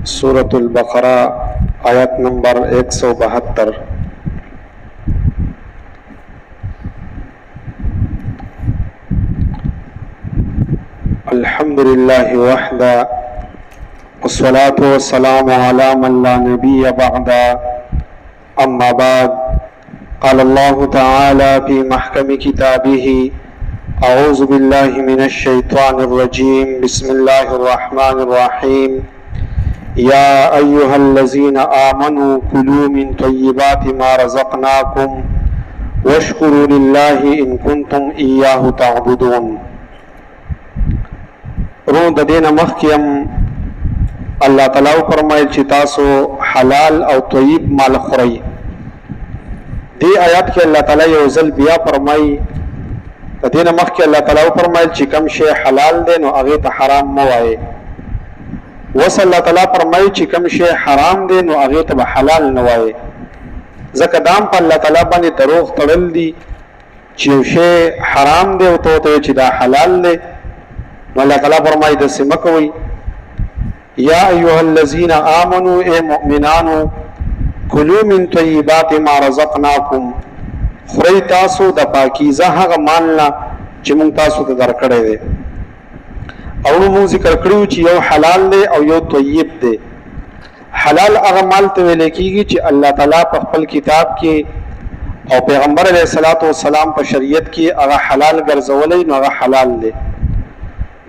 सूरत अल-बक़रा आयत नंबर 172। अल्हम्दुलिल्लाहि वहदा वस्सलातु वस्सलामु अला मन ला नबिय्य बअदा अम्मा बाद क़ाल अल्लाहु तआला फ़ी महकमि किताबिही अऊज़ु बिल्लाहि मिनश शैतानिर रजीम बिस्मिल्लाहिर रहमानिर रहीम या अय्युहल्लज़ीना आमनू कुलू मिन तय्यिबाति मा रज़क़नाकुम वश्कुरू लिल्लाहि इन कुंतुम इय्याहु तअबुदून। रो दीन मखियम अल्लाह ताला फरमाइल कि तासो हलाल और तय्यब माल खुरई। दी आयत के अल्लाह ताला योजल बिया फरमाई दीन मख के अल्लाह ताला फरमाइल कि कम शे हलाल दे नो अगे तो हराम मवाए। वस अल्लाह ताला फरमाई कि कम शे हराम दे नो अगे तो हलाल नवाए। जकदाम पर अल्लाह ताला बने दरोग तड़ल दी कि शे हराम दे तो चिदा हलाल दे। अल्लाह ताला फरमाई दसे मकवई या अय्युहल्लज़ीना आमनू ए मुमिनानो कुलू मिन तय्यिबाति मा रज़क़नाकुम खुरई तासो द पाकीज़ा हग मालना कि मुंग तासो त दरकड़े दे। और मुंग जिक्र करू कि यो हलाल दे और यो तय्यब दे। हलाल अग माल ते वेले कीगी कि अल्लाह ताला पर खपल किताब के और पैगंबर अलैहिस्सलातु वस्सलाम पर शरीयत की अग हलाल गर्जवले न अग हलाल दे।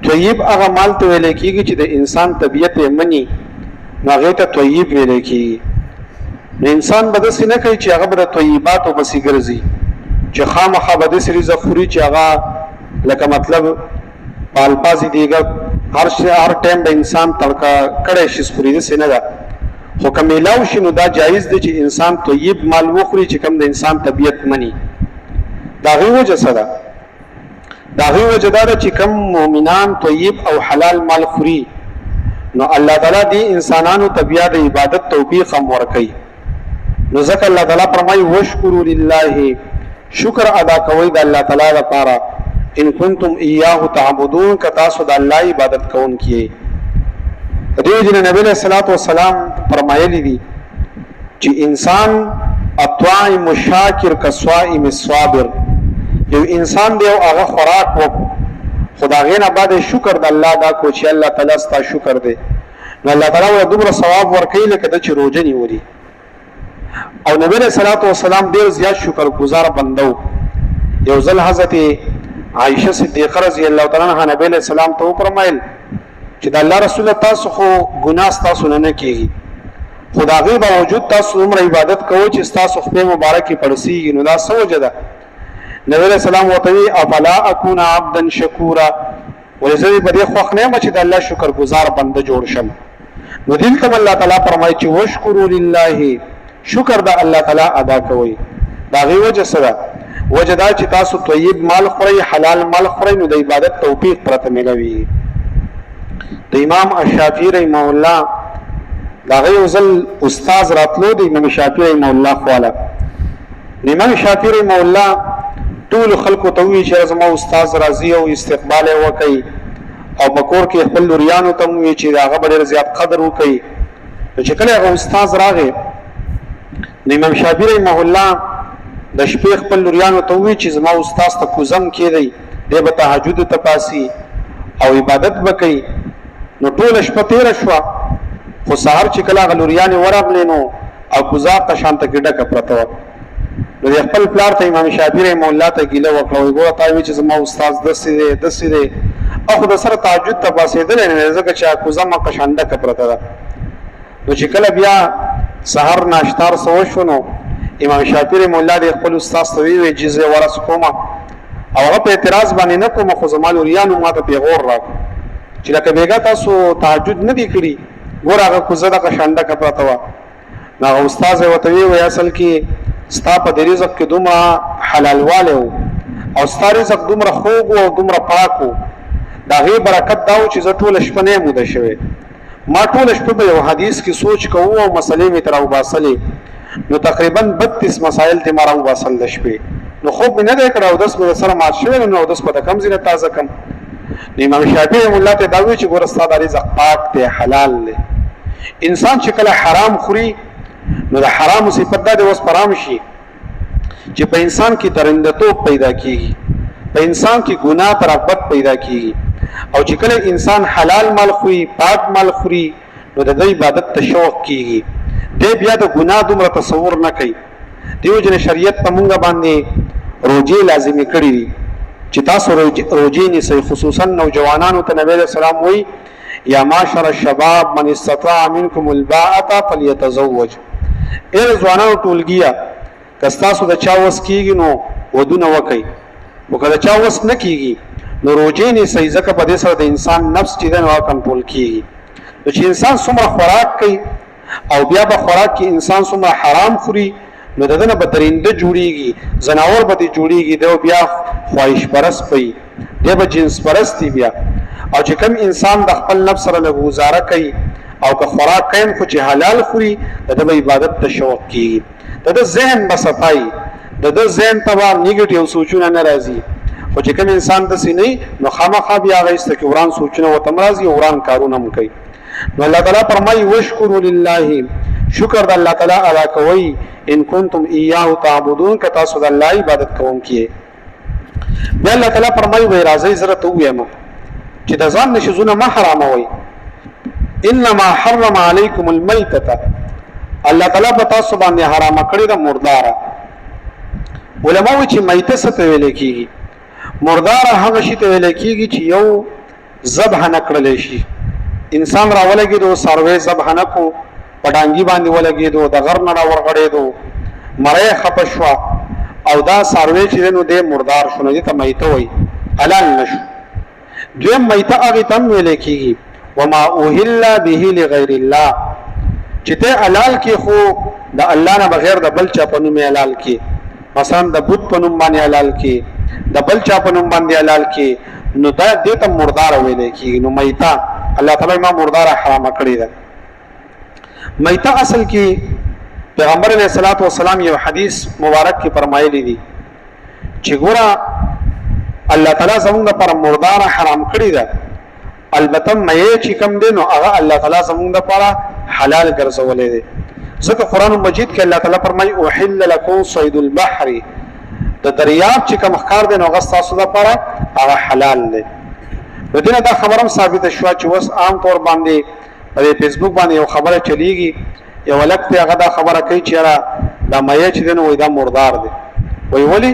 तय्यब अग माल ते वेले कीगी कि द इंसान तबीयत मनी न अगे त तय्यब वेले कीगी। इंसान बदसी न कही कि अग बद तय्यबात और बसी गर्जी कि खामखा बदस रिज़्क़ खुरी कि अगा लका मतलब पालपाजी देगा हर टाइम ब इंसान तड़का कड़े शिस खुरी से न दा हो मिलाव शिनु दा जायज़ दे कि इंसान तय्यब माल वो खुरी कि कम द इंसान तबीयत मनी दागी वजह सदा दागी वजह दादा कि कम मोमिनान तय्यब और हलाल माल खुरी नो अल्लाह ताला दी इंसानानु तबियत इबादत तौफीक हम वरकई। नो ज़क अल्लाह ताला फरमाई वश्कुरू लिल्लाहि शुक्र अदा कवई द अल्लाह ताला दा पारा इन कुंतुम इय्याहु तअबुदून का तासु द अल्लाह इबादत कौन किए। दे जिन नबी अलैहिस्सलातु वस्सलाम फरमायली दी कि इंसान अत्वाइम शाकिर का स्वाइम स्वाबिर। जो इंसान देव आगा खुराक वो खुदा गेना बाद शुक्र द अल्लाह दा को कि अल्लाह ताला स्ता शुक्र दे न अल्लाह ताला वो दुबरा सवाब वरकई ले कद च रोजे नहीं होरी। और नबी अलैहिस्सलातु वस्सलाम देव जियाद शुक्र गुजार बंदो यौजल हजरत आयशा सिद्दीक़ा रज़ियल्लाहु तआला अन्हा नबी अलैहिस्सलाम तो फरमाइल कि अल्लाह रसूल तासु खो गुनाह तासु न कीगी खुदा के बावजूद तासु उम्र इबादत कहो कि तासु पे मुबारक की पड़सी नो दा सवजदा नबी अलैहिस्सलाम वतवी अफला अकुना अब्दन शकूरा वजरी बदे खखने मचद अल्लाह शुक्र गुजार बंद जोड़ शम नो दिल कम अल्लाह ताला फरमाई कि वश्कुरू लिल्लाहि शुक्र दा अल्लाह ताला अदा कोई दागी वजह सदा वजदा कि तासु तय्यब माल खुरई हलाल माल खुरई नो द इबादत तौफीक प्रत मिलवी। तो इमाम अशाफी रहमहुल्लाह दागी उजल उस्ताद रातलो द इमाम शाफी रहमहुल्लाह ख्वाला इमाम शाफी रहमहुल्लाह टूल खल्क तवी शरजमा उस्ताद राजी और इस्तकबाल वकई और बकोर के खपल लुरियान तमवी ची आगा बड़े ज्यादा कदर वकई तो चकले आगा उस्ताद रागे इमाम शाफी रहमहुल्लाह द शपे खपल लुरियान तवी ची जमा उस्ताद त कुजम के दई दे बता हजूद तपासी और इबादत बकई नो टूल शपते रशवा खो सहर चिकला गलुरियान वरब लेनो और गुजार त शांत गिडा का प्रतवा नो खपल प्लार त इमाम शाफी रहमहुल्लाह त गिला वकलो गो तावी ची जमा उस्ताद दस दे और खुद सर ताजुद तपासे दे ने जक चा कुजम का शांत का प्रतवा नो चिकला बिया सहर नाश्तार सोशनो इमाम शाफी रहमहुल्लाह दे खपल उस्ताद तवी जिजे वरस कोमा और पे एतराज बानी न को मखो जमाल उरियान मा त पेगोर रा चिला के बेगा तासो तहज्जुद न दी करी गोरा का कुजदा का शांडा का प्रतवा ना उस्ताद वतवी व असल की स्ता प रिज़्क़ के दुमा हलाल वाले हो और स्ता रिज़्क़ दुमरा खूब और दुमरा पाक हो दागे बरकत दाओ चीज टोल शपने मुद शवे मा टोल शप पे हदीस की सोच को वो मसले में तरा उबासले नो तकरीबन 32 मसाइल ते मारा उबासल दशपे नो खूब में न देखड़ा 10 में सर मार शवे नो 10 पता कम जिन ताजा कम इमाम शाफी रहमहुल्लाह ते दावी ची गोरस्ता रिज़्क़ पाक ते हलाल ले انسان چې کله حرام خوري نو د حرام صفت دا د وس پرام شي چې په انسان کې درندتوب پیدا کیږي، په انسان کې ګناه ترغبت پیدا کیږي، او چې کله انسان حلال مال خوري، پاک مال خوري، نو د عبادت ته شوق کیږي، دی بیا د ګناه دومره تصور نه کوي. دیو جن شریعت په مونږ باندې روزي لازمي کړی دي چې تاسو روزي نیسئ، خصوصا نوجوانانو ته نبی اسلام وایي یا معاشر الشباب من استطاع منکم الباءة فليتزوج. اے ځوانانو ټولګیا کستاسو د چا وس کیږي نو ودونه وکي، او کله چا وس نه کیږي نو روزي نیسئ، ځکه په دې سره د انسان نفس چې دی نو کنټرول کیږي. نو چې انسان څومره خوراک کوي او بیا به خوراک کې انسان څومره حرام خوري نو دغه به درنده جوړیږي، زناور به جوړیږي، دی بیا خواهش پرست پي، دی به جنس پرستی بیا. او چې کوم انسان د خپل نفس سره له گزاره کوي او که خوراک کوي خو چې حلال خوري د عبادت ته شوق کیږي، د ذهن به صفای، د ذهن ته نیگیټیو سوچونه نه راځي. خو چې کوم انسان د سینې نو خامخا بیا غیسته کې وران سوچونه وته مرضی او وران کارونه هم کوي. نو الله تعالی فرمایي وشکروا لله، شکر د الله تعالی ادا کوي، ان کنتم ایاه تعبدون، که تاسو د الله عبادت کوونکی. بیا الله تعالی فرمایي وای راځي زره ته وایم چې د ځان نشزونه ما حراموي، انما حرم علیکم المیتة، الله تعالی په تاسو باندې حرام کړی د مردار. علماء وایي چې میته څه ته ویل کیږي؟ مردار هغه شی ته ویل کیږي چې یو ذبح نه کړل شي، انسان را ولګېدو، سروې ذبح نه کو، پډانګي باندې ولګېدو، د غر نه را ورغړېدو، مړی خپه شوه او دا سروې چې نو دې مردار شو، نو دې ته میته وایي، حلال نشو. دویم میته هغې ته هم ویلی کېږي وما اوهل به لغیر الله، چې ته حلال کې خو د الله نه بغیر د بل چا په نوم حلال کې، مثلا د بت په نوم باندې حلال کې، د بل چا په نوم باندې حلال کې، نو دا دې ته مردار ویلی کېږي. نو میته الله تعالی ما مردار حرام کړی ده. میته اصل کې پیغمبر علیه الصلاۃ والسلام یو حدیث مبارک کې فرمایلی دي چې ګوره الله تعالی زموږ پر مردار حرام کړی ده، البته مې چې کم دي نو هغه الله تعالی زموږ لپاره حلال ګرځولې دي. ځکه قرآن مجید کې الله تعالی فرمایي احل لكم صید البحر، د دریاب چې کوم ښکار دی نو هغه ستاسو لپاره هغه حلال دی. نو دینه دا خبره هم ثابته شوه چې اوس عام طور باندې په فیسبوک باندې یو خبره چلیږي، یو لک هغه دا خبره کوي چې دا مې چې دی نو دا مردار دی. وایي ولې؟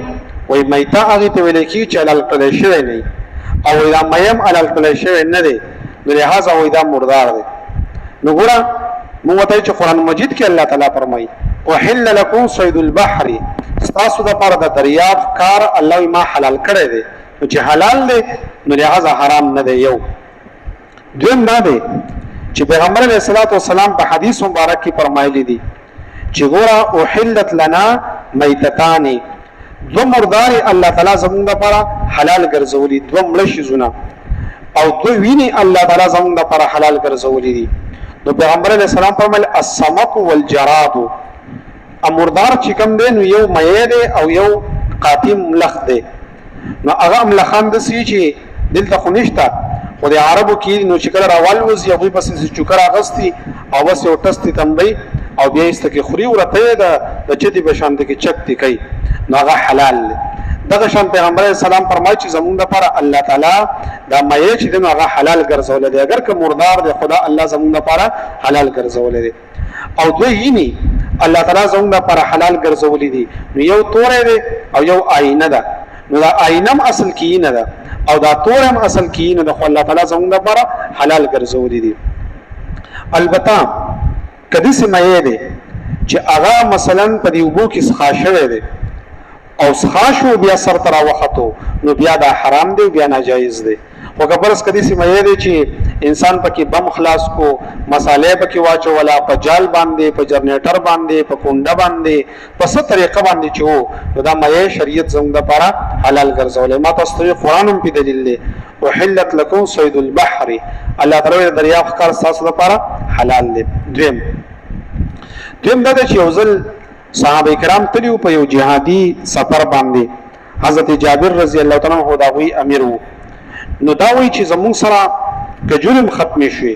وایي میته هغې ته ویلی کېږي چې حلال کړی شوی نه وي، او دا مې هم حلال کړی شوی نه دی، نو لهذا وایي دا مردار دی. نو ګوره موږ ته چې قرآن مجید کې الله تعالی فرمایي احل لكم صید البحر، ستاسو دپاره د دریاب کار الله ما حلال کړی دی، نو چې حلال دی نو لهذا حرام نه دی. یو دویم دا دی چې پیغمبر علیه الصلاۃ والسلام په حدیث مبارک کې فرمایلی دي چې ګوره احلت لنا میتتان، دو مردار الله تعالی زموږ لپاره حلال ګرځولي، دو مړه شیزونه او دو ویني الله تعالی زموږ لپاره حلال ګرځولي دي. نو پیغمبر علیه السلام فرمایل السمک والجراد، مردار چې کوم دی نو یو مې دی او یو قاطی ملخ دی. نو هغه ملخان داسې چې دلته خو نشته، خو د عربو کې نو چې کله راوالوځي هغوی پسې چوکر اغوستي او بس یو ټستې تنبی او بیا ایسته کې خوري ورته یې د چتې په شان کې چکتې کوي، نو هغه حلال دی. دغه شان پیغمبر علیه السلام فرمایي چې زموږ لپاره الله تعالی دا مې چې دی نو هغه حلال ګرځولی دی، اگر که مردار دی خدا الله زموږ لپاره حلال ګرځولی دی. او دوی ییني الله تعالی زموږ لپاره حلال ګرځولی دي، نو یو توری دی او یو آینه ده. نو دا آینه هم اصل کې نه ده او دا تور هم اصل کې نه ده، خو الله تعالی زموږ لپاره حلال ګرځولی دي. البته کدی سمې دی چې هغه مثلا په دې اوبو کې سخا شوی دی او سخا شو بیا سر ته راوختو، نو بیا دا حرام دی، بیا ناجایز دی. خو که فرض کدی سمې دی چې انسان پکې بم خلاص کو، مسالې پکې واچولا، په جال باندې، په جنریټر باندې، په کونډه باندې، په څه طریقه باندې چې وو، نو دا مې شریعت زموږ لپاره حلال ګرځولی. ما تاسو ته قرآن هم پې دلیل دی احلت لكم صید البحر، الله تعالی د دریاب ښکار ستاسو لپاره حلال دی. دویم دا دی چې یو ځل صحابه کرام تلي په یو جهادي سفر باندې، حضرت جابر رضی الله تعالی عنہ د هغوی امیر و. نو دا وایي چې زموږ سره که جرم ختم شي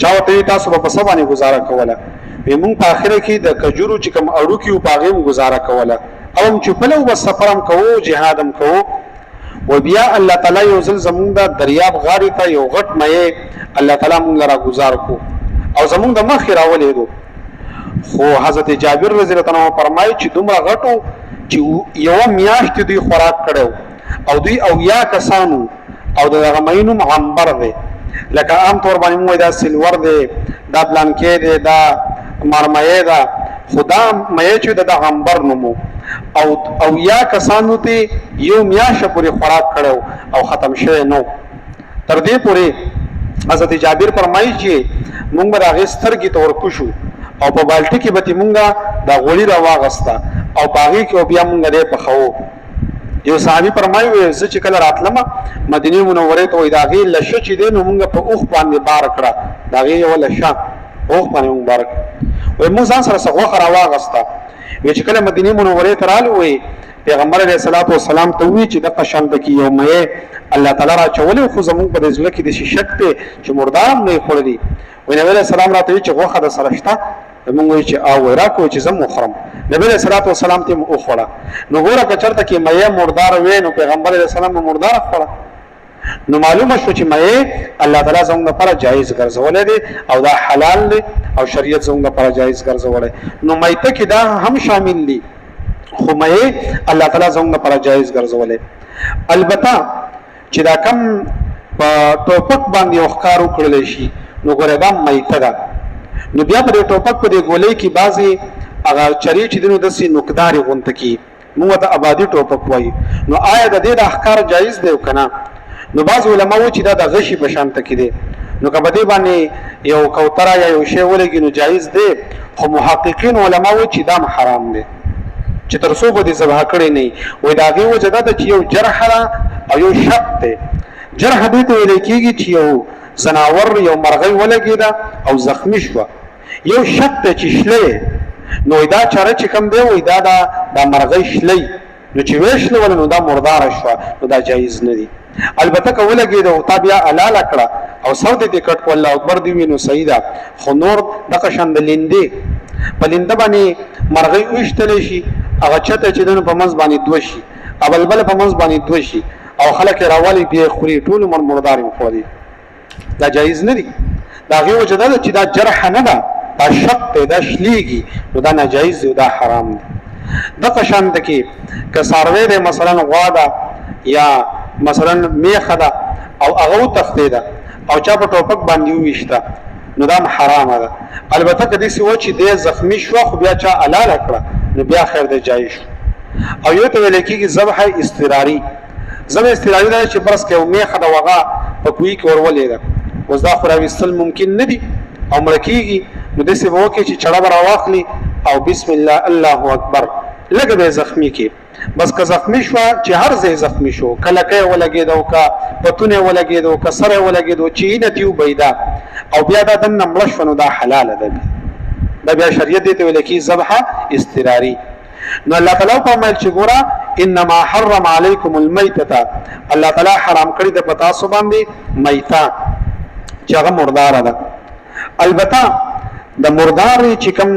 چا ورته تاسو په څه باندې گزاره کوله موږ په اخره کې د کجورو چې کوم اړو کې او باغیم گزاره کوله او چې په لو سفرم کوو جهادم کوو و بیا الله تعالی یو ځل زمونږ د دریاب غاړې ته یو غټ مې الله تعالی مونږ را گزار کو او زمونږ د مخ راولې دو خو حضرت جابر رضی الله عنه فرمایي چې دومره غټو چې یو میاشت دوی خوراک کړو او دوی او یا کسانو او د غمینو عنبر دی لکه عام طور باندې موږ دا سلور دی دا بلانکې دی دا مرمۍ ده خدا مې چې د عنبر نومو او یا کسانو ته یو میاشه پورې خوراک کړو او ختم شوه نو تر دې پورې حضرت جابر فرمایي چې موږ راغې سترګې تور کوشو او په بالټي کې به موږ دا غوړي را واغستا او باغی کې بیا موږ دې پخو یو صحابي فرمایي زه چې کله راتلم مدینه منوره ته وای دا غي لشه چې دین موږ په اوخ باندې بار کړه دا غي ولا شه اوخ باندې مبارک وای موږ ځان سره څنګه خرا واغستا وی چې کله مدینه منوره ته رالو وي پیغمبر علیه الصلاۃ والسلام ته وی چې د قشان د کی یو مې الله تعالی را چولې خو زموږ په ځل کې د شک ته چې مردار نه خورلي وی نبی علیه السلام راته چې غوخه د سرشتہ موږ وی چې او راکو چې زم مخرم نبی علیه الصلاۃ والسلام ته او خوړه نو ګوره کچرته کې مې مردار وې نو پیغمبر علیه السلام مردار خوړه نو معلومه شو چې مې الله تعالی زموږ لپاره جایز ګرځولې دي او دا حلال دي او شریعت زموږ لپاره جایز ګرځولې نو مېته کې دا هم شامل دي خو مې الله تعالی زموږ لپاره جایز ګرځولې البته چې دا کم په ټوپک باندې وښکارو کړل شي نو ګوره دا مېته ده نو بیا په ټوپک په دې ګولې کې بعضي هغه چری چې دنو دسي نوکداري غونته کی موږ ته آبادی ټوپک وایي نو آیا د دې د احکار جایز دی کنه نو بعض علماء و چې دا د غشي په شان تکي دي نو کبه دې باندې یو کوتره یا یو شی ولګي نو جایز دی خو محققین علماء و چې دا حرام دی چې تر څو به دې ذبح کړي نه وي دا غي وجدا د چې یو جرح او یو شق دی جرح دې ته ویل کېږي چې یو زناور یو مرغۍ ولګي دا او زخمی شو یو شق ته چې شلې نو دا چاره چې کم دی وي دا د مرغۍ شلې نو چې وښله ول نو دا مردار شو نو دا جایز نه دی البته کولګي دا تابع حلال کړه او سر دې کټ والله اکبر دی وینو سیدا خو نور د قشند لیندې پلنده باندې مرغۍ وښتل شي هغه چته چې دنه په منځ باندې دوشي اول بل په منځ باندې دوشي او خلک راوالي بیا خوري ټول مردار خوري دا جایز نه دی دا غي وجدا چې دا جرح نه ده دا شق ته دا شلیږي نو دا ناجایز دی دا حرام دی د قشند کې که ساروی د مثلا غواده یا مثلا میخه ده او هغه تختیده او چا په ټوپک باندې وښتا نو دا حرام ده البته کدي سی و چې د زخمی شو خو بیا چا حلال کړه نو بیا خیر د جایز او یو ته ویل کېږي ذبح اضطراری ذبح اضطراری دا چې برس کې میخه ده وغه په کوی کې ورولې ده اوس دا خو راوستل ممکن نه دي او مړکیږي نو د سی وو کې چې چړه بر واخلي او بسم الله الله اکبر لګ به زخمی کې بس که زخمی شو چې هر ځای زخمی شو کله کې ولګیدو کا پتونه ولګیدو کا سره ولګیدو چې نتیو بيدا او بیا دا د نمړ شنو دا حلال ده دا بیا شریعت دې ته ویل کی ذبح اضطراری نو الله تعالی فرمایي چې ګوره انما حرم علیکم المیتۃ الله تعالی حرام کړی د پتا سو باندې میتا چې هغه مردار ده البته د مردار چې کوم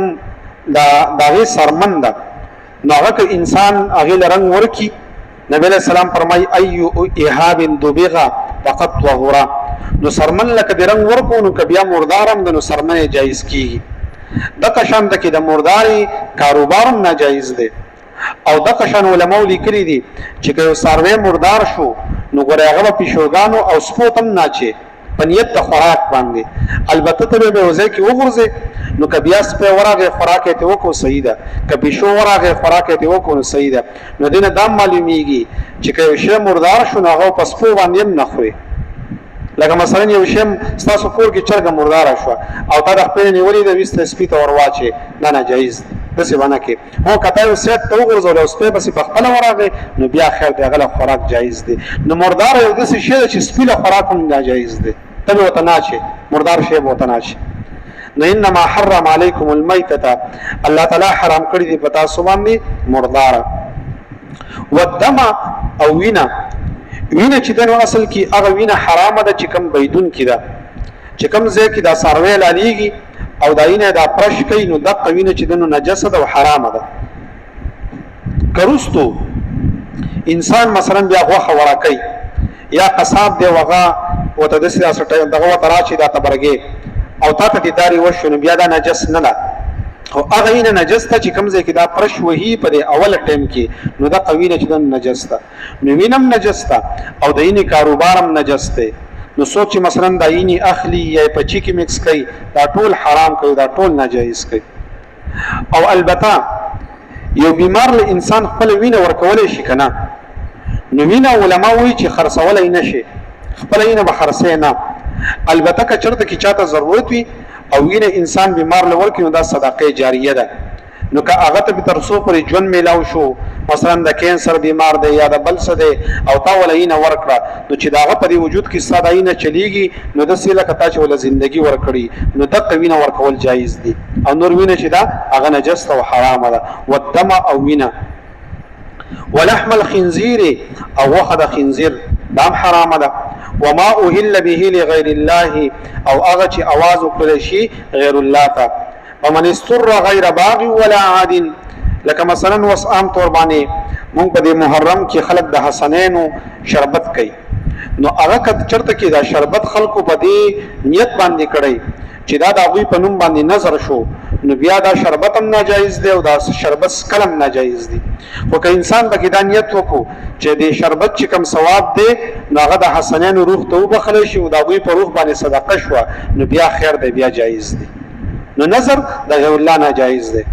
دا دغه سرمن ده نو هغه انسان هغه رنگ ورکی نبی علیہ السلام فرمای ایو اهاب دبغه فقط طهورا نو سرمن لکه د رنگ ورکو نو کبیا مردارم د نو سرمن جایز کی د قشان د کې د مرداري کاروبارم ناجایز دی او د قشان علماء لیکلي دي چې که سروي مردار شو نو ګره هغه پښوګانو او سپوتم ناچي پنیت د خوراک باندې البته ته به وځي کې وګرځي نو کبیا سپه ورغه خوراک ته وکړو صحیح ده کبي شو ورغه خوراک ته وکړو صحیح ده نو دینه دا معلومیږي چې که شی مردار شو هغه پس په باندې نه خوري لکه مثلا یو شی تاسو کور کې چرګ مردار شو او تا د خپل نیولې د وست سپیته ورواچي نه ناجایز دسه باندې کې هو کته یو سیټ ته وګرځول او سپه بس په خپل ورغه نو بیا خیر دی غل خوراک جایز دی نو مردار یو دسه شی چې سپیله خوراک هم ناجایز دی ته وته ناچي مردار شی وته ناچي نو انما حرم علیکم المیتۃ الله تعالی حرام کړی دی پتا سو باندې مردار والدم او وینا چې دنو اصل کې هغه وینا حرامه ده چې کم بيدون کې ده چې کوم ځای کې دا ساروی لالیږي او داینه دا پرش کوي نو دغه وینه چې دنو نجسه ده او حرامه ده. کرستو انسان مثلا بیا غوښه ورکوي یا قصاب دی وغه وته د سیاست دغه تراشي دا تبرګي او تا ته داری وشو بیا دا نجس نه ده او هغه وینه نجس ته چې کوم ځای کې دا پرش وهي په اول ټیم کې نو دا قوینه چې د نجس ده نو وینم نجس ده او د اینې کاروبارم نجس ده. نو څوک چې مثلا د اینې اخلي یا پچی کې مکس کوي دا ټول حرام کوي دا ټول ناجایز کوي. او البته یو بیمار له انسان خپل وینه ورکول شي کنه نو وینه علما وایي چې خرڅول نه شي خپل وینه به خرڅې نه البته که چرته کې چاته ضرورت وي او وینه انسان بیمار لور کې نو دا صدقه جاریه ده. نو که هغه ته به ترسو پر ژوند میلاو شو مثلا د کینسر بیمار دی یا د بل څه دی او تا ولینه ورکړه نو چې داغه په وجود کې سادهینه چلیږي نو د سیله کتا چې ول ژوندۍ ورکړي نو د وینه ورکول جایز دي. او نور وینه چې دا هغه نجس او حرام ده. والدم او وینه ولحم الخنزير او وخد خنزير دام حرام ده. وما اهل به لغير الله او هغه چې आवाज وکړي شي غیر الله ته. ومن استر غیر باغ ولا عاد لکه مثلا وسام تور باندې مونږ په دې محرم کې خلق د حسنینو شربت کوي نو هغه کله چرته کې دا شربت خلقو په دې نیت باندې کړی چې دا د هغوی په نوم باندې نظر شو نو بیا دا شربت هم ناجایز دی او دا شربت کلم ناجایز دی. خو که انسان به دا نیت وکړو چې د شربت چې کم ثواب دی نو هغه د حسنینو روح ته وبخلی شي او د هغوی په روح باندې صدقه شوه نو بیا خیر دی بیا جایز دی. نو نظر د غیر الله ناجایز دی.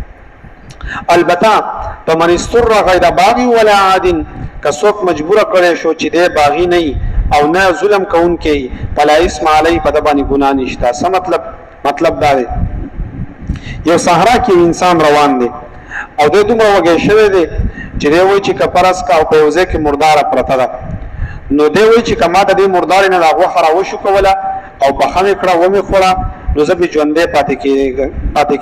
البته فمن استر غیر باغی ولا عاد که څوک مجبور کړی شو چې دی باغی نه او نه ظلم کوونکی فلا اسم علی په د باندې ګناه نشته. څه مطلب دا دی یو صحرا کې انسان روان دی او د دومره وږی شوی دی چې دی وایي چې کپرس کا او په یو ځای کې مرداره پرته ده نو دی وایي چې که ما د دې مردارې نه دا غوښه راوشو کوله او بخښنې کړه ومې خوړه نو زه به ژوندی پاتې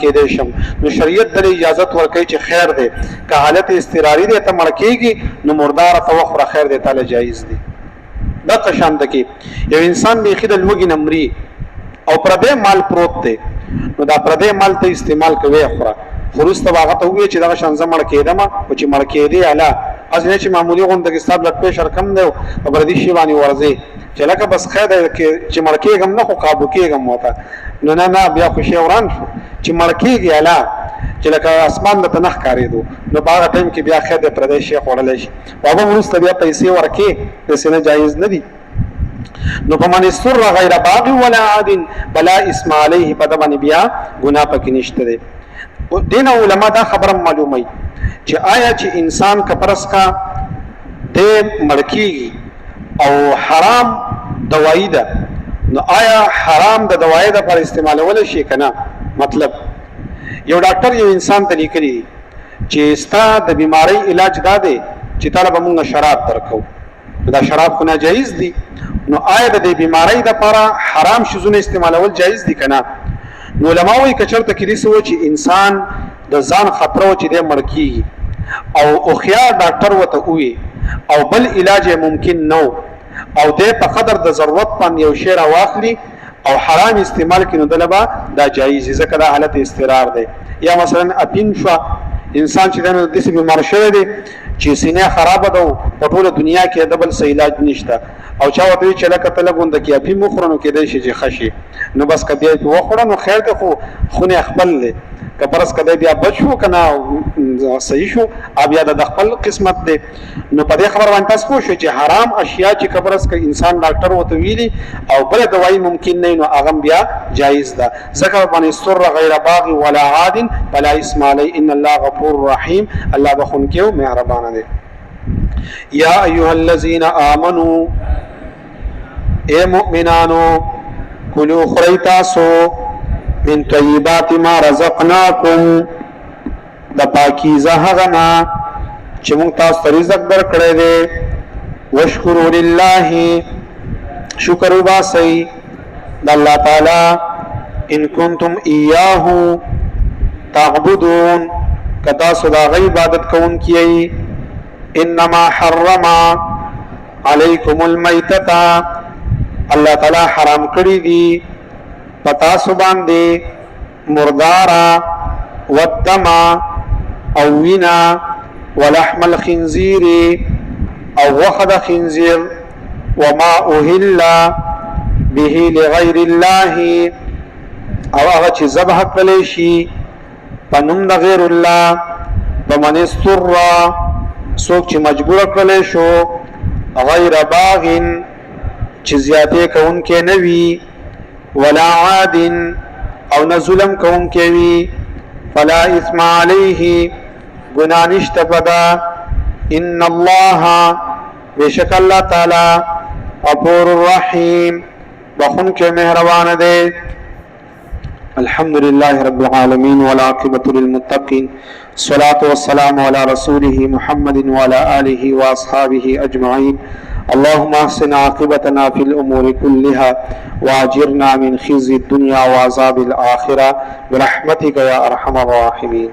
کېدی شم. نو شریعت ته اجازت ورکوي چې خیر دی که حالت اضطراري دی ته مړ کېږي نو مرداره ته وخوره خیر دی تاله جایز دی. دغه شان ده کې یو انسان بیخي د لوږې نه مري او پردی مال پروت دی نو دا پردی مال ته استعمال کوي خوره خو وروسته به هغه ته ووایي چې دغه شان زه مړ کېدم خو چې مړ کېدې اله هسې نه چې معمولي غونډه کې ستا بلډ پریشر کم دی په پردي شي باندې ورځې چې لکه بس خیر دی چې مړ کېږم نه خو قابو کېږم ورته نو نه بیا خو شی وران شو چې مړ کېږي اله چې لکه اسمان درته نه ښکارېدو نو په هغه ټایم کې بیا خیر دی پردی شی خوړلی شي هغه وروسته بیا پیسې ورکې پیسې نه جایز نه دي. نو فمن استر غیر باغ ولا عاد فلا اسم علیه په د باندې بیا ګناه پکې نشته دی. دین علماء دا خبره معلومه چې آیا چې انسان کپرس کا د مړکیږي او حرام دوايي ده نو آیا حرام د دوايي د پر استعمالول شي کنه. مطلب یو ډاکټر یو انسان ته لیکلی چې ستا د بیماری علاج دا دی چې طالب موږ شراب درکو دا شراب خو ناجایز دي نو آیا د بیماری د لپاره حرام شیزونه استعمالول جایز دي کنه. نو علماء وایي کچرته کې دي چې انسان د ځان خطر و چې د مرکی او خيار ډاکټر وته وي او بل علاج ممکن نو او د په قدر د ضرورت باندې یو شی راواخلي او حرام استعمال کینو دلبا دا جایز ځکه دا حالت استقرار دی. یا مثلا اپین شو انسان چې د دې بیمار شوی دی چې سینه خراب ده په ټوله دنیا کې د بل څه علاج نشته او چا وته چې لکه تلګوند کې اپین مخورنو کې دی شي خشي نو بس کدی په وخورنو خیر ده خو خونه خپل له کبرس کدی بیا بچو کنه صحیح شو بیا د خپل قسمت دی. نو په دې خبر باندې تاسو پوه شئ چې حرام اشیاء چې کبرس ک انسان ډاکټر وته ویلي او بل دوايي ممکن نه نو هغه بیا جایز ده. ذکر باندې سر غیر باغ ولا عاد فلا اسم علی ان الله غفور رحیم الله بخون کېو مهربان دی. یا ایها الذین آمنوا اے مؤمنانو کلوا خریتاسو من طیبات ما رزقناکم د پاکیزه هغه نه چې موږ تاسو ته رزق درکړی دی. واشکروا لله شکر وباسئ د الله تعالی ان کنتم ایاه تعبدون که تاسو د هغه عبادت کوونکي انما حرم علیکم المیتة الله تعالی حرام کړی دی پتا سبان دی مردارا والدما او وینا ولحم الخنزیر او وخد خنزیر وما اوهل به لغیر الله او هغه چې ذبح کړل شي په نوم د غیر الله ومن استر څوک چې مجبور کړل شو غیر باغ چې زیاتې کوونکې نه وي ولا عاد او نه ظلم کوونکې وي فلا اثم علیه ګناه نشته پدا ان الله بشک الله تعالی غفور رحیم بخونکې مهربان دی. الحمد لله رب العالمين والعاقبة للمتقين الصلاة والسلام على رسوله محمد وعلى آله وأصحابه أجمعين. اللهم احسن عاقبتنا في الأمور كلها وأجرنا من خزي الدنيا وعذاب الآخرة برحمتك يا أرحم الراحمين.